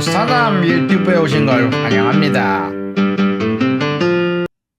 사담 유튜브에 오신 걸 환영합니다.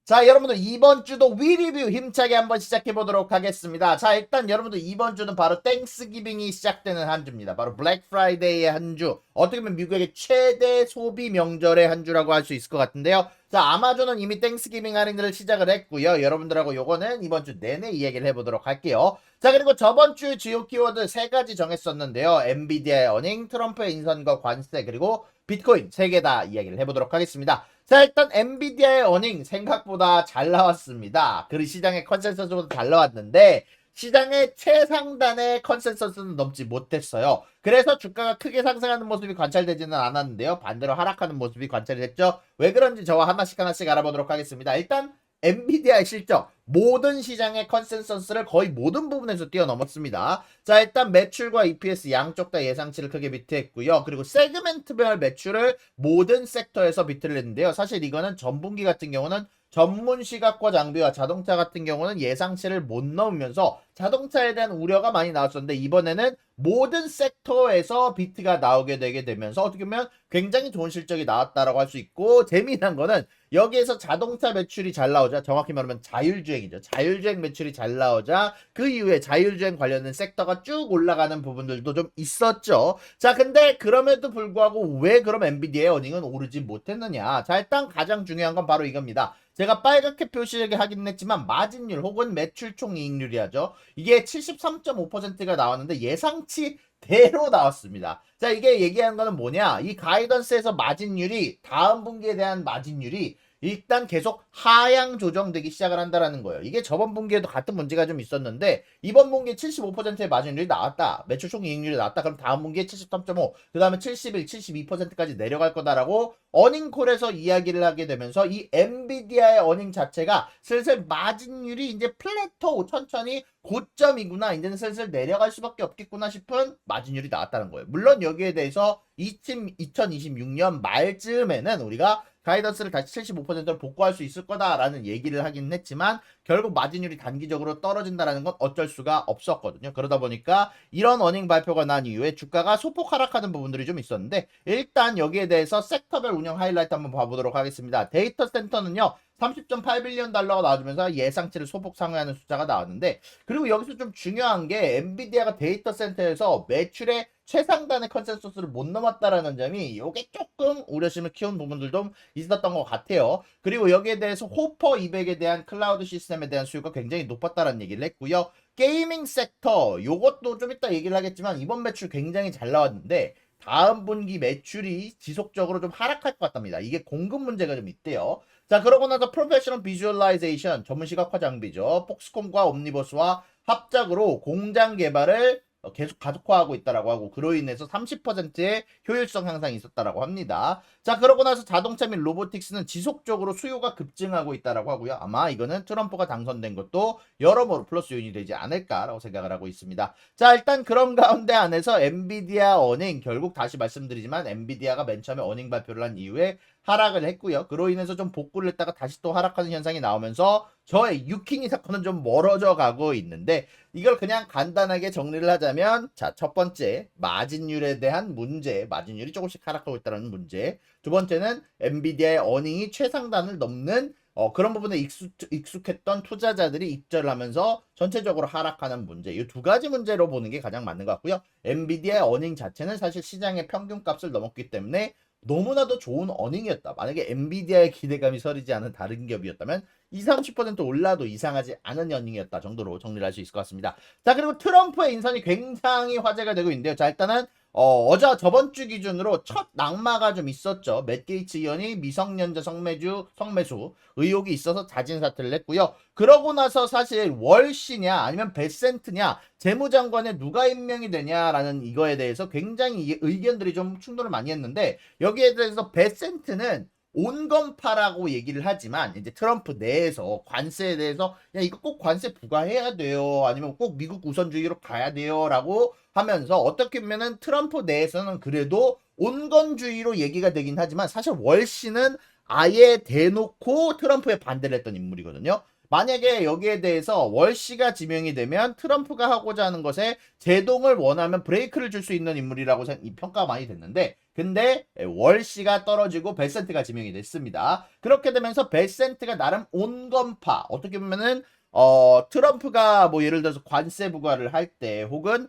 자, 여러분들 이번 주도 위리뷰 힘차게 한번 시작해 보도록 하겠습니다. 자, 일단 여러분들 이번 주는 바로 땡스기빙이 시작되는 한 주입니다. 바로 블랙 프라이데이의 한 주. 어떻게 보면 미국의 최대 소비 명절의 한 주라고 할 수 있을 것 같은데요. 자, 아마존은 이미 땡스기빙 할인을 시작을 했고요. 여러분들하고 요거는 이번 주 내내 이야기를 해보도록 할게요. 자, 그리고 저번 주 주요 키워드 세 가지 정했었는데요. 엔비디아의 어닝, 트럼프의 인선과 관세, 그리고 비트코인 세 개 다 이야기를 해보도록 하겠습니다. 자, 일단 엔비디아의 어닝 생각보다 잘 나왔습니다. 그리고 시장의 컨센서스보다 잘 나왔는데 시장의 최상단의 컨센서스는 넘지 못했어요. 그래서 주가가 크게 상승하는 모습이 관찰되지는 않았는데요. 반대로 하락하는 모습이 관찰이 됐죠. 왜 그런지 저와 하나씩 알아보도록 하겠습니다. 일단 엔비디아의 실적, 모든 시장의 컨센서스를 거의 모든 부분에서 뛰어넘었습니다. 자, 일단 매출과 EPS 양쪽 다 예상치를 크게 비트했고요. 그리고 세그멘트별 매출을 모든 섹터에서 비트를 했는데요. 사실 이거는 전분기 같은 경우는 전문 시각과 장비와 자동차 같은 경우는 예상치를 못 넘으면서 자동차에 대한 우려가 많이 나왔었는데 이번에는 모든 섹터에서 비트가 나오게 되게 되면서 어떻게 보면 굉장히 좋은 실적이 나왔다라고 할 수 있고, 재미난 거는 여기에서 자동차 매출이 잘 나오자, 정확히 말하면 자율주행이죠. 자율주행 매출이 잘 나오자 그 이후에 자율주행 관련된 섹터가 쭉 올라가는 부분들도 좀 있었죠. 자, 근데 그럼에도 불구하고 왜 그럼 엔비디아의 어닝은 오르지 못했느냐. 자, 일단 가장 중요한 건 바로 이겁니다. 제가 빨갛게 표시하긴 했지만 마진율 혹은 매출 총이익률이라죠. 이게 73.5%가 나왔는데 예상치 대로 나왔습니다. 자, 이게 얘기하는 거는 뭐냐? 이 가이던스에서 마진율이, 다음 분기에 대한 마진율이 일단 계속 하향 조정되기 시작을 한다라는 거예요. 이게 저번 분기에도 같은 문제가 좀 있었는데 이번 분기에 75%의 마진율이 나왔다. 매출 총이익률이 나왔다. 그럼 다음 분기에 73.5, 그 다음에 71, 72%까지 내려갈 거다라고 어닝콜에서 이야기를 하게 되면서 이 엔비디아의 어닝 자체가 슬슬 마진율이 이제 플래토, 천천히 고점이구나, 이제는 슬슬 내려갈 수밖에 없겠구나 싶은 마진율이 나왔다는 거예요. 물론 여기에 대해서 2026년 말쯤에는 우리가 가이던스를 다시 75%로 복구할 수 있을 거다라는 얘기를 하긴 했지만 결국 마진율이 단기적으로 떨어진다는 건 어쩔 수가 없었거든요. 그러다 보니까 이런 어닝 발표가 난 이후에 주가가 소폭 하락하는 부분들이 좀 있었는데, 일단 여기에 대해서 섹터별 운영 하이라이트 한번 봐보도록 하겠습니다. 데이터 센터는요 30.8빌리언 달러가 나와주면서 예상치를 소폭 상회하는 숫자가 나왔는데, 그리고 여기서 좀 중요한 게 엔비디아가 데이터 센터에서 매출의 최상단의 컨센서스를 못 넘었다라는 점이 이게 조금 우려심을 키운 부분들도 좀 있었던 것 같아요. 그리고 여기에 대해서 호퍼 200에 대한 클라우드 시스템에 대한 수요가 굉장히 높았다는 얘기를 했고요. 게이밍 섹터 요것도 좀 이따 얘기를 하겠지만 이번 매출 굉장히 잘 나왔는데 다음 분기 매출이 지속적으로 좀 하락할 것 같답니다. 이게 공급 문제가 좀 있대요. 자, 그러고 나서 프로페셔널 비주얼라이제이션, 전문 시각화 장비죠. 폭스콤과 옴니버스와 합작으로 공장 개발을 계속 가속화하고 있다라고 하고, 그로 인해서 30%의 효율성 향상이 있었다라고 합니다. 자, 그러고 나서 자동차 및 로보틱스는 지속적으로 수요가 급증하고 있다라고 하고요. 아마 이거는 트럼프가 당선된 것도 여러모로 플러스 요인이 되지 않을까라고 생각을 하고 있습니다. 자, 일단 그런 가운데 안에서 엔비디아 어닝, 결국 다시 말씀드리지만 엔비디아가 맨 처음에 어닝 발표를 한 이후에 하락을 했고요. 그로 인해서 좀 복구를 했다가 다시 또 하락하는 현상이 나오면서 저의 유키니 사건은 좀 멀어져 가고 있는데, 이걸 그냥 간단하게 정리를 하자면, 자, 첫 번째 마진율에 대한 문제, 마진율이 조금씩 하락하고 있다는 문제. 두 번째는 엔비디아의 어닝이 최상단을 넘는 그런 부분에 익숙했던 투자자들이 입절을 하면서 전체적으로 하락하는 문제. 이 두 가지 문제로 보는 게 가장 맞는 것 같고요. 엔비디아의 어닝 자체는 사실 시장의 평균값을 넘었기 때문에 너무나도 좋은 어닝이었다. 만약에 엔비디아의 기대감이 서리지 않은 다른 기업이었다면 20, 30% 올라도 이상하지 않은 어닝이었다 정도로 정리를 할 수 있을 것 같습니다. 자, 그리고 트럼프의 인선이 굉장히 화제가 되고 있는데요. 자, 일단은 저번 주 기준으로 첫 낙마가 좀 있었죠. 맷 게이츠 의원이 미성년자 성매수 의혹이 있어서 자진 사퇴를 했고요. 그러고 나서 사실 월시냐 아니면 베센트냐, 재무장관에 누가 임명이 되냐라는 이거에 대해서 굉장히 의견들이 좀 충돌을 많이 했는데, 여기에 대해서 베센트는 온건파라고 얘기를 하지만 이제 트럼프 내에서 관세에 대해서 야, 이거 꼭 관세 부과해야 돼요, 아니면 꼭 미국 우선주의로 가야 돼요 라고 하면서 어떻게 보면은 트럼프 내에서는 그래도 온건주의로 얘기가 되긴 하지만 사실 월시는 아예 대놓고 트럼프에 반대를 했던 인물이거든요. 만약에 여기에 대해서 월시가 지명이 되면 트럼프가 하고자 하는 것에 제동을 원하면 브레이크를 줄 수 있는 인물이라고 평가가 많이 됐는데, 근데 월시가 떨어지고 베센트가 지명이 됐습니다. 그렇게 되면서 베센트가 나름 온건파, 어떻게 보면은 트럼프가 뭐 예를 들어서 관세 부과를 할 때 혹은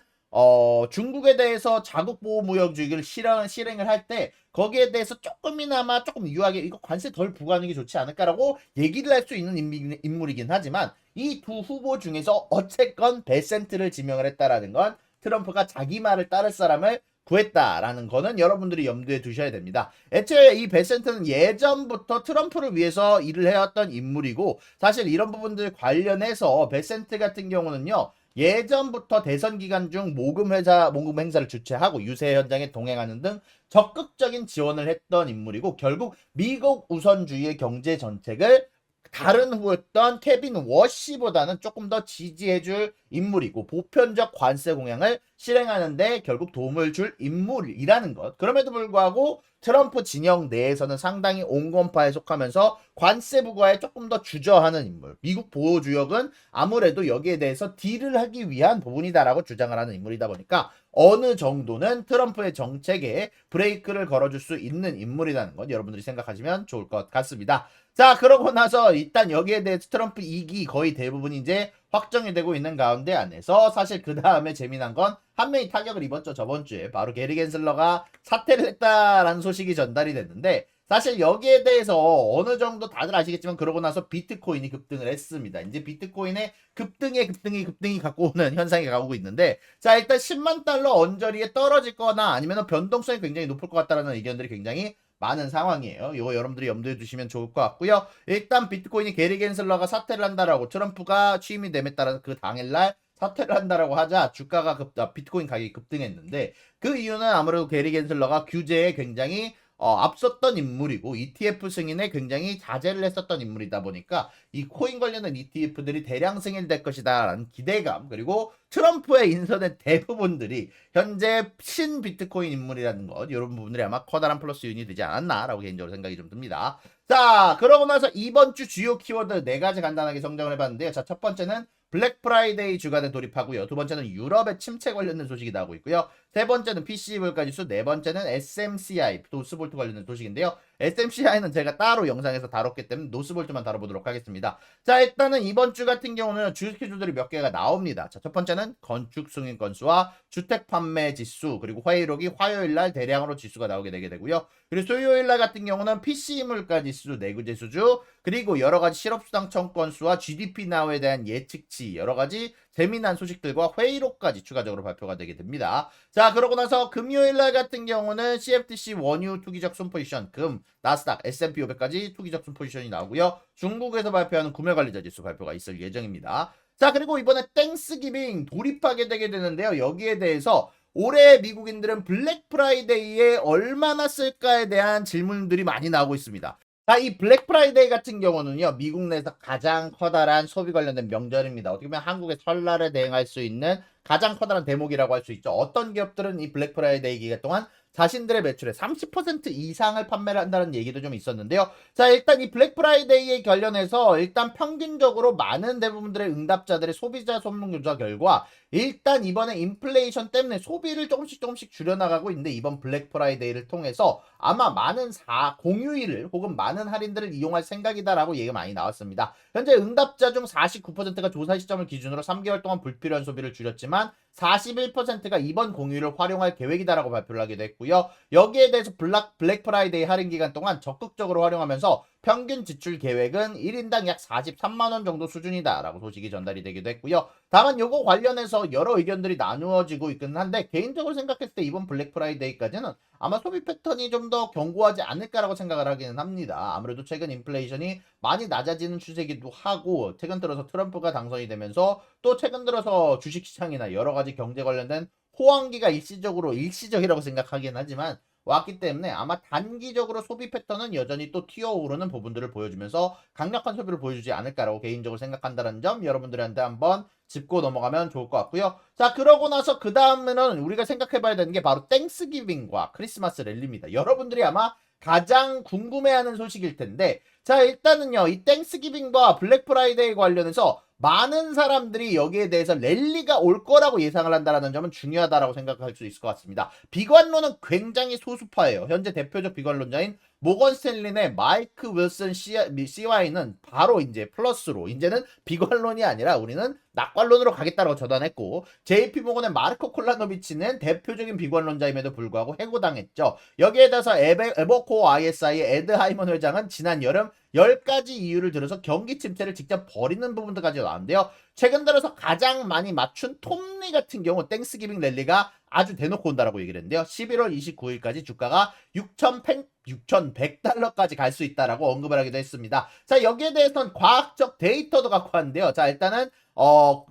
중국에 대해서 자국 보호 무역 주의를 실행을 할 때 거기에 대해서 조금이나마 조금 유하게 이거 관세 덜 부과하는 게 좋지 않을까라고 얘기를 할 수 있는 인물이긴 하지만 이 두 후보 중에서 어쨌건 베센트를 지명을 했다라는 건 트럼프가 자기 말을 따를 사람을 구했다라는 거는 여러분들이 염두에 두셔야 됩니다. 애초에 이 베센트는 예전부터 트럼프를 위해서 일을 해왔던 인물이고 사실 이런 부분들 관련해서 베센트 같은 경우는요. 예전부터 대선 기간 중 모금 행사를 주최하고 유세 현장에 동행하는 등 적극적인 지원을 했던 인물이고 결국 미국 우선주의의 경제 정책을 다른 후였던 케빈 워시보다는 조금 더 지지해줄 인물이고 보편적 관세 공약을 실행하는데 결국 도움을 줄 인물이라는 것. 그럼에도 불구하고 트럼프 진영 내에서는 상당히 온건파에 속하면서 관세 부과에 조금 더 주저하는 인물. 미국 보호주역은 아무래도 여기에 대해서 딜을 하기 위한 부분이다라고 주장을 하는 인물이다 보니까 어느 정도는 트럼프의 정책에 브레이크를 걸어줄 수 있는 인물이라는 것 여러분들이 생각하시면 좋을 것 같습니다. 자, 그러고 나서 일단 여기에 대해서 트럼프 2기 거의 대부분 이제 확정이 되고 있는 가운데 안에서 사실 그 다음에 재미난 건 한 명이 타격을 입었죠. 저번 주에 바로 게리 겐슬러가 사퇴를 했다라는 소식이 전달이 됐는데 사실 여기에 대해서 어느 정도 다들 아시겠지만 그러고 나서 비트코인이 급등을 했습니다. 이제 비트코인의 급등이 갖고 오는 현상이 가고 있는데 자 일단 10만 달러 언저리에 떨어질 거나 아니면 변동성이 굉장히 높을 것 같다라는 의견들이 굉장히 많은 상황이에요. 이거 여러분들이 염두에 두시면 좋을 것 같고요. 일단 비트코인이 게리 겐슬러가 사퇴를 한다라고 트럼프가 취임이 됨에 따라서 그 당일날 사퇴를 한다라고 하자 주가가 비트코인 가격이 급등했는데 그 이유는 아무래도 게리 겐슬러가 규제에 굉장히 앞섰던 인물이고 ETF 승인에 굉장히 자제를 했었던 인물이다 보니까 이 코인 관련된 ETF들이 대량 승인될 것이다 라는 기대감 그리고 트럼프의 인선의 대부분들이 현재 신 비트코인 인물이라는 것 이런 부분들이 아마 커다란 플러스 요인이 되지 않았나 라고 개인적으로 생각이 좀 듭니다. 자 그러고 나서 이번 주 주요 키워드 4가지 간단하게 정정을 해봤는데요. 자 첫 번째는 블랙 프라이데이 주간에 돌입하고요. 두 번째는 유럽의 침체 관련된 소식이 나오고 있고요. 세 번째는 PC 물가지수, 네 번째는 SMCI, 노스볼트 관련된 소식인데요. SMCI는 제가 따로 영상에서 다뤘기 때문에 노스볼트만 다뤄보도록 하겠습니다. 자, 일단은 이번 주 같은 경우는 주 스케줄들이 몇 개가 나옵니다. 자, 첫 번째는 건축 승인 건수와 주택 판매 지수, 그리고 화이록이 화요일 날 대량으로 지수가 나오게 되고요. 그리고 수요일 날 같은 경우는 PC 물가 지수, 내구재 수주, 그리고 여러 가지 실업수당 청건수와 GDP 나우에 대한 예측치, 여러 가지 재미난 소식들과 회의록까지 추가적으로 발표가 되게 됩니다. 자, 그러고 나서 금요일 날 같은 경우는 CFTC 원유 투기적 손포지션, 금, 나스닥, S&P 500까지 투기적 손포지션이 나오고요. 중국에서 발표하는 구매관리자 지수 발표가 있을 예정입니다. 자, 그리고 이번에 땡스기빙 돌입하게 되게 되는데요. 여기에 대해서 올해 미국인들은 블랙 프라이데이에 얼마나 쓸까에 대한 질문들이 많이 나오고 있습니다. 자, 이 블랙 프라이데이 같은 경우는요, 미국 내에서 가장 커다란 소비 관련된 명절입니다. 어떻게 보면 한국의 설날에 대응할 수 있는 가장 커다란 대목이라고 할 수 있죠. 어떤 기업들은 이 블랙 프라이데이 기간 동안 자신들의 매출의 30% 이상을 판매를 한다는 얘기도 좀 있었는데요. 자, 일단 이 블랙 프라이데이에 관련해서 일단 평균적으로 많은 대부분들의 응답자들의 소비자 설문조사 결과 일단 이번에 인플레이션 때문에 소비를 조금씩 줄여나가고 있는데 이번 블랙 프라이데이를 통해서 아마 많은 공휴일을 혹은 많은 할인들을 이용할 생각이다라고 얘기가 많이 나왔습니다. 현재 응답자 중 49%가 조사 시점을 기준으로 3개월 동안 불필요한 소비를 줄였지만 41%가 이번 공휴일을 활용할 계획이다라고 발표를 하게 됐고요. 여기에 대해서 블랙 프라이데이 할인 기간 동안 적극적으로 활용하면서 평균 지출 계획은 1인당 약 43만 원 정도 수준이다라고 소식이 전달이 되기도 했고요. 다만 요거 관련해서 여러 의견들이 나누어지고 있긴 한데 개인적으로 생각했을 때 이번 블랙 프라이데이까지는 아마 소비 패턴이 좀 더 견고하지 않을까라고 생각을 하기는 합니다. 아무래도 최근 인플레이션이 많이 낮아지는 추세이기도 하고 최근 들어서 트럼프가 당선이 되면서 또 최근 들어서 주식시장이나 여러 가지 경제 관련된 호황기가 일시적이라고 생각하긴 하지만 왔기 때문에 아마 단기적으로 소비 패턴은 여전히 또 튀어오르는 부분들을 보여주면서 강력한 소비를 보여주지 않을까라고 개인적으로 생각한다는 점 여러분들한테 한번 짚고 넘어가면 좋을 것 같고요. 자, 그러고 나서 그 다음에는 우리가 생각해봐야 되는 게 바로 땡스기빙과 크리스마스 랠리입니다. 여러분들이 아마 가장 궁금해하는 소식일 텐데 자 일단은요 이 땡스기빙과 블랙 프라이데이 관련해서 많은 사람들이 여기에 대해서 랠리가 올 거라고 예상을 한다는 점은 중요하다라고 생각할 수 있을 것 같습니다. 비관론은 굉장히 소수파예요. 현재 대표적 비관론자인 모건 스탠린의 마이크 윌슨 CY는 바로 이제 플러스로 이제는 비관론이 아니라 우리는 낙관론으로 가겠다라고 저단했고, JP 모건의 마르코 콜라노비치는 대표적인 비관론자임에도 불구하고 해고당했죠. 여기에 대해서 에버코어 ISI의 에드 하이먼 회장은 지난 여름 10가지 이유를 들어서 경기 침체를 직접 벌이는 부분들까지 나왔는데요. 최근 들어서 가장 많이 맞춘 톰리 같은 경우 땡스기빙 랠리가 아주 대놓고 온다라고 얘기를 했는데요. 11월 29일까지 주가가 6,100달러까지 갈 수 있다라고 언급을 하기도 했습니다. 자, 여기에 대해서는 과학적 데이터도 갖고 왔는데요. 자, 일단은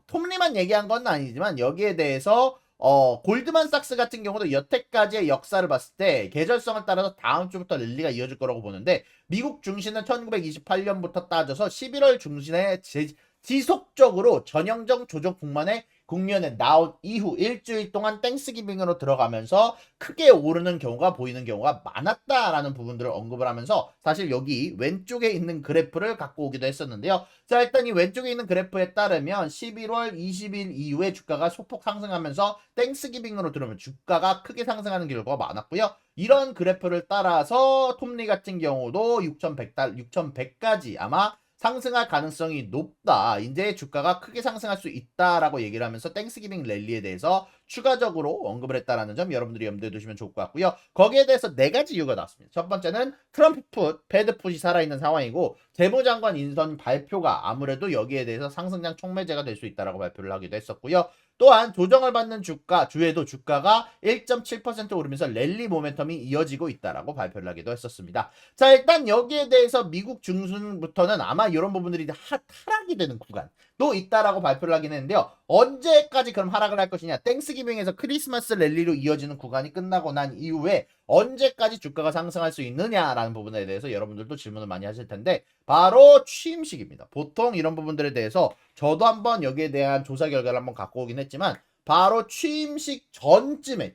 톰리만 얘기한 건 아니지만 여기에 대해서 골드만삭스 같은 경우도 여태까지의 역사를 봤을 때 계절성을 따라서 다음 주부터 랠리가 이어질 거라고 보는데, 미국 증시는 1928년부터 따져서 11월 중순에 지속적으로 전형적 조정 국면에 나온 이후 일주일 동안 땡스기빙으로 들어가면서 크게 오르는 경우가 보이는 경우가 많았다라는 부분들을 언급을 하면서, 사실 여기 왼쪽에 있는 그래프를 갖고 오기도 했었는데요. 자, 일단 이 왼쪽에 있는 그래프에 따르면 11월 20일 이후에 주가가 소폭 상승하면서 땡스기빙으로 들어오면 주가가 크게 상승하는 경우가 많았고요. 이런 그래프를 따라서 톰리 같은 경우도 6,100까지 아마 상승할 가능성이 높다. 이제 주가가 크게 상승할 수 있다라고 얘기를 하면서 땡스기빙 랠리에 대해서 추가적으로 언급을 했다라는 점 여러분들이 염두에 두시면 좋을 것 같고요. 거기에 대해서 4가지 이유가 나왔습니다. 첫 번째는 트럼프 풋, 패드 풋이 살아있는 상황이고, 재무장관 인선 발표가 아무래도 여기에 대해서 상승장 촉매제가 될 수 있다라고 발표를 하기도 했었고요. 또한 조정을 받는 주에도 주가가 1.7% 오르면서 랠리 모멘텀이 이어지고 있다라고 발표를 하기도 했었습니다. 자, 일단 여기에 대해서 미국 중순부터는 아마 이런 부분들이 하락이 되는 구간도 있다라고 발표를 하긴 했는데요. 언제까지 그럼 하락을 할 것이냐? 땡스기빙에서 크리스마스 랠리로 이어지는 구간이 끝나고 난 이후에 언제까지 주가가 상승할 수 있느냐라는 부분에 대해서 여러분들도 질문을 많이 하실 텐데, 바로 취임식입니다. 보통 이런 부분들에 대해서 저도 한번 여기에 대한 조사 결과를 한번 갖고 오긴 했지만, 바로 취임식 전주쯤에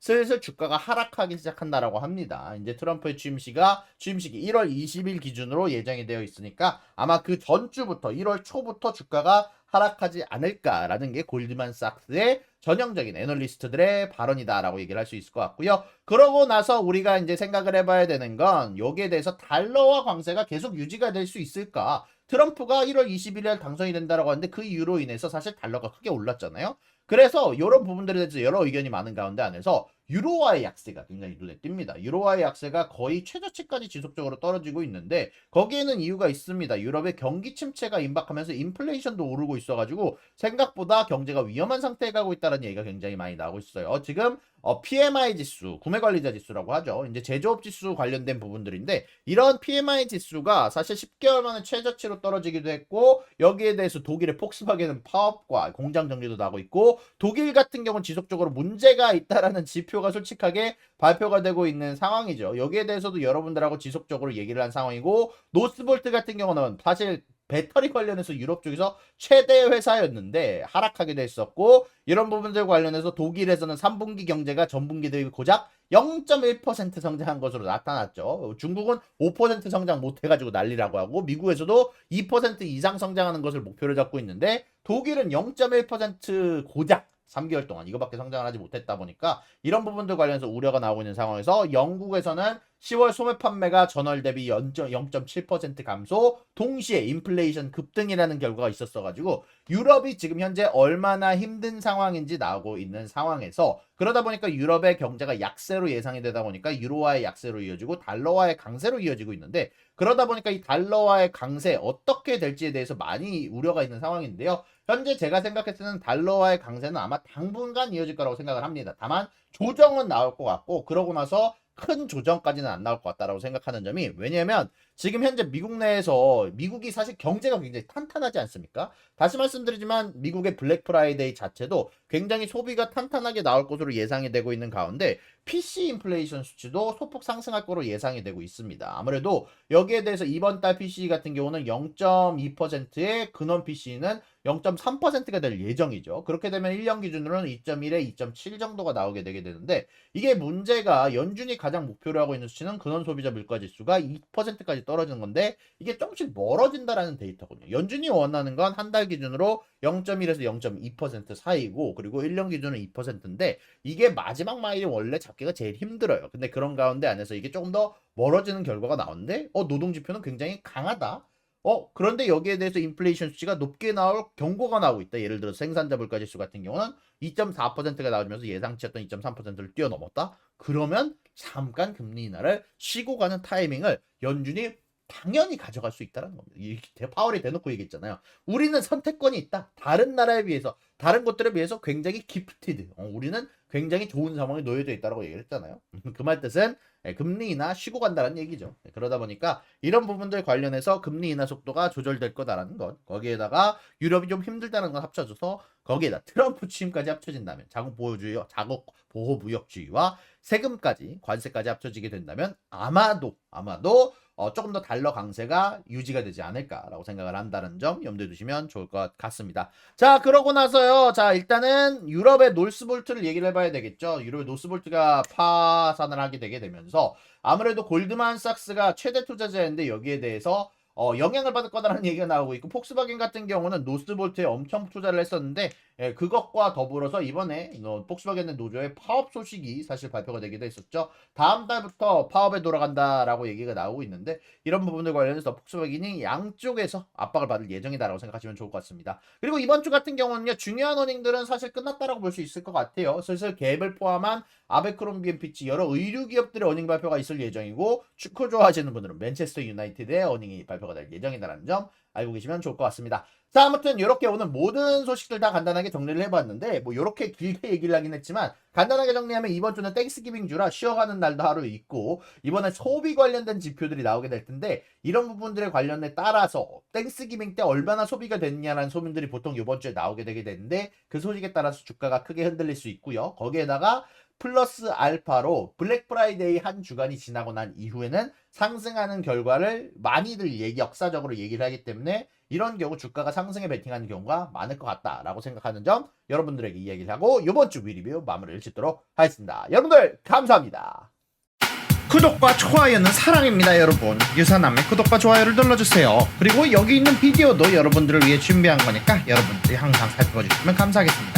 슬슬 주가가 하락하기 시작한다라고 합니다. 이제 트럼프의 취임식이 1월 20일 기준으로 예정이 되어 있으니까 아마 그 전주부터 1월 초부터 주가가 하락하지 않을까라는 게 골드만삭스의 전형적인 애널리스트들의 발언이다라고 얘기를 할 수 있을 것 같고요. 그러고 나서 우리가 이제 생각을 해봐야 되는 건, 여기에 대해서 달러와 관세가 계속 유지가 될 수 있을까? 트럼프가 1월 20일에 당선이 된다라고 하는데 그 이유로 인해서 사실 달러가 크게 올랐잖아요. 그래서 이런 부분들에 대해서 여러 의견이 많은 가운데 안에서 유로화의 약세가 굉장히 눈에 띕니다. 유로화의 약세가 거의 최저치까지 지속적으로 떨어지고 있는데, 거기에는 이유가 있습니다. 유럽의 경기 침체가 임박하면서 인플레이션도 오르고 있어가지고 생각보다 경제가 위험한 상태에 가고 있다는 얘기가 굉장히 많이 나오고 있어요. 지금 PMI 지수, 구매관리자 지수라고 하죠. 이제 제조업 지수 관련된 부분들인데, 이런 PMI 지수가 사실 10개월 만에 최저치로 떨어지기도 했고, 여기에 대해서 독일의 폭스바겐은 파업과 공장 정리도 나고 있고, 독일 같은 경우는 지속적으로 문제가 있다라는 지표가 솔직하게 발표가 되고 있는 상황이죠. 여기에 대해서도 여러분들하고 지속적으로 얘기를 한 상황이고, 노스볼트 같은 경우는 사실 배터리 관련해서 유럽 쪽에서 최대 회사였는데 하락하기도 했었고, 이런 부분들 관련해서 독일에서는 3분기 경제가 전분기 대비 고작 0.1% 성장한 것으로 나타났죠. 중국은 5% 성장 못해가지고 난리라고 하고, 미국에서도 2% 이상 성장하는 것을 목표로 잡고 있는데, 독일은 0.1% 고작 3개월 동안 이거밖에 성장을 하지 못했다 보니까 이런 부분들 관련해서 우려가 나오고 있는 상황에서, 영국에서는 10월 소매 판매가 전월 대비 0.7% 감소, 동시에 인플레이션 급등이라는 결과가 있었어가지고 유럽이 지금 현재 얼마나 힘든 상황인지 나오고 있는 상황에서, 그러다 보니까 유럽의 경제가 약세로 예상이 되다 보니까 유로화의 약세로 이어지고 달러화의 강세로 이어지고 있는데, 그러다 보니까 이 달러화의 강세 어떻게 될지에 대해서 많이 우려가 있는 상황인데요. 현재 제가 생각했을 때는 달러화의 강세는 아마 당분간 이어질 거라고 생각을 합니다. 다만 조정은 나올 것 같고, 그러고 나서 큰 조정까지는 안 나올 것 같다라고 생각하는 점이, 왜냐면 지금 현재 미국 내에서 미국이 사실 경제가 굉장히 탄탄하지 않습니까? 다시 말씀드리지만 미국의 블랙 프라이데이 자체도 굉장히 소비가 탄탄하게 나올 것으로 예상이 되고 있는 가운데, PC 인플레이션 수치도 소폭 상승할 거로 예상이 되고 있습니다. 아무래도 여기에 대해서 이번 달 PC 같은 경우는 0.2%의 근원 PC는 0.3%가 될 예정이죠. 그렇게 되면 1년 기준으로는 2.1에 2.7 정도가 나오게 되게 되는데, 이게 문제가 연준이 가장 목표로 하고 있는 수치는 근원 소비자 물가 지수가 2%까지 떨어지는 건데 이게 조금씩 멀어진다라는 데이터거든요. 연준이 원하는 건 한 달 기준으로 0.1에서 0.2% 사이고 그리고 1년 기준은 2%인데 이게 마지막 마일이 원래 잡기가 제일 힘들어요. 근데 그런 가운데 안에서 이게 조금 더 멀어지는 결과가 나오는데 노동지표는 굉장히 강하다. 그런데 여기에 대해서 인플레이션 수치가 높게 나올 경고가 나오고 있다. 예를 들어 생산자 물가지수 같은 경우는 2.4%가 나오면서 예상치였던 2.3%를 뛰어넘었다. 그러면 잠깐 금리 인하를 쉬고 가는 타이밍을 연준이 당연히 가져갈 수 있다는 겁니다. 파월이 대놓고 얘기했잖아요. 우리는 선택권이 있다. 다른 나라에 비해서, 다른 곳들에 비해서 굉장히 기프티드. 우리는 굉장히 좋은 상황에 놓여져 있다고 얘기를 했잖아요. 그 말 뜻은 금리 인하 쉬고 간다는 얘기죠. 그러다 보니까 이런 부분들 관련해서 금리 인하 속도가 조절될 거다라는 것. 거기에다가 유럽이 좀 힘들다는 걸 합쳐줘서 거기에다 트럼프 취임까지 합쳐진다면 자국 보호무역주의와 세금까지 관세까지 합쳐지게 된다면 아마도 조금 더 달러 강세가 유지가 되지 않을까라고 생각을 한다는 점 염두에 두시면 좋을 것 같습니다. 자, 그러고 나서요. 자, 일단은 유럽의 노스볼트를 얘기를 해봐야 되겠죠. 유럽의 노스볼트가 파산을 하게 되게 되면서 아무래도 골드만삭스가 최대 투자자인데 여기에 대해서 영향을 받을 거다라는 얘기가 나오고 있고 폭스바겐 같은 경우는 노스볼트에 엄청 투자를 했었는데 그것과 더불어서 이번에 폭스바겐 노조의 파업 소식이 사실 발표가 되기도 했었죠. 다음 달부터 파업에 돌아간다라고 얘기가 나오고 있는데 이런 부분들 관련해서 폭스바겐이 양쪽에서 압박을 받을 예정이다라고 생각하시면 좋을 것 같습니다. 그리고 이번 주 같은 경우는요. 중요한 어닝들은 사실 끝났다라고 볼 수 있을 것 같아요. 슬슬 갭을 포함한 아베크롬비 피치 여러 의류 기업들의 어닝 발표가 있을 예정이고 축구 좋아하시는 분들은 맨체스터 유나이티드의 어닝이 발표가 될 예정이라는 점 알고 계시면 좋을 것 같습니다. 자, 아무튼 이렇게 오늘 모든 소식들 다 간단하게 정리를 해봤는데 뭐 이렇게 길게 얘기를 하긴 했지만 간단하게 정리하면 이번 주는 땡스기빙 주라 쉬어가는 날도 하루 있고 이번에 소비 관련된 지표들이 나오게 될 텐데 이런 부분들에 관련에 따라서 땡스기빙 때 얼마나 소비가 됐냐라는 소문들이 보통 이번 주에 나오게 되게 되는데 그 소식에 따라서 주가가 크게 흔들릴 수 있고요. 거기에다가 플러스 알파로 블랙 프라이데이 한 주간이 지나고 난 이후에는 상승하는 결과를 많이들 역사적으로 얘기를 하기 때문에 이런 경우 주가가 상승에 베팅하는 경우가 많을 것 같다라고 생각하는 점 여러분들에게 이야기를 하고 이번 주 위리뷰 마무리를 짓도록 하겠습니다. 여러분들 감사합니다. 구독과 좋아요는 사랑입니다, 여러분. 유사남의 구독과 좋아요를 눌러주세요. 그리고 여기 있는 비디오도 여러분들을 위해 준비한 거니까 여러분들이 항상 살펴봐 주시면 감사하겠습니다.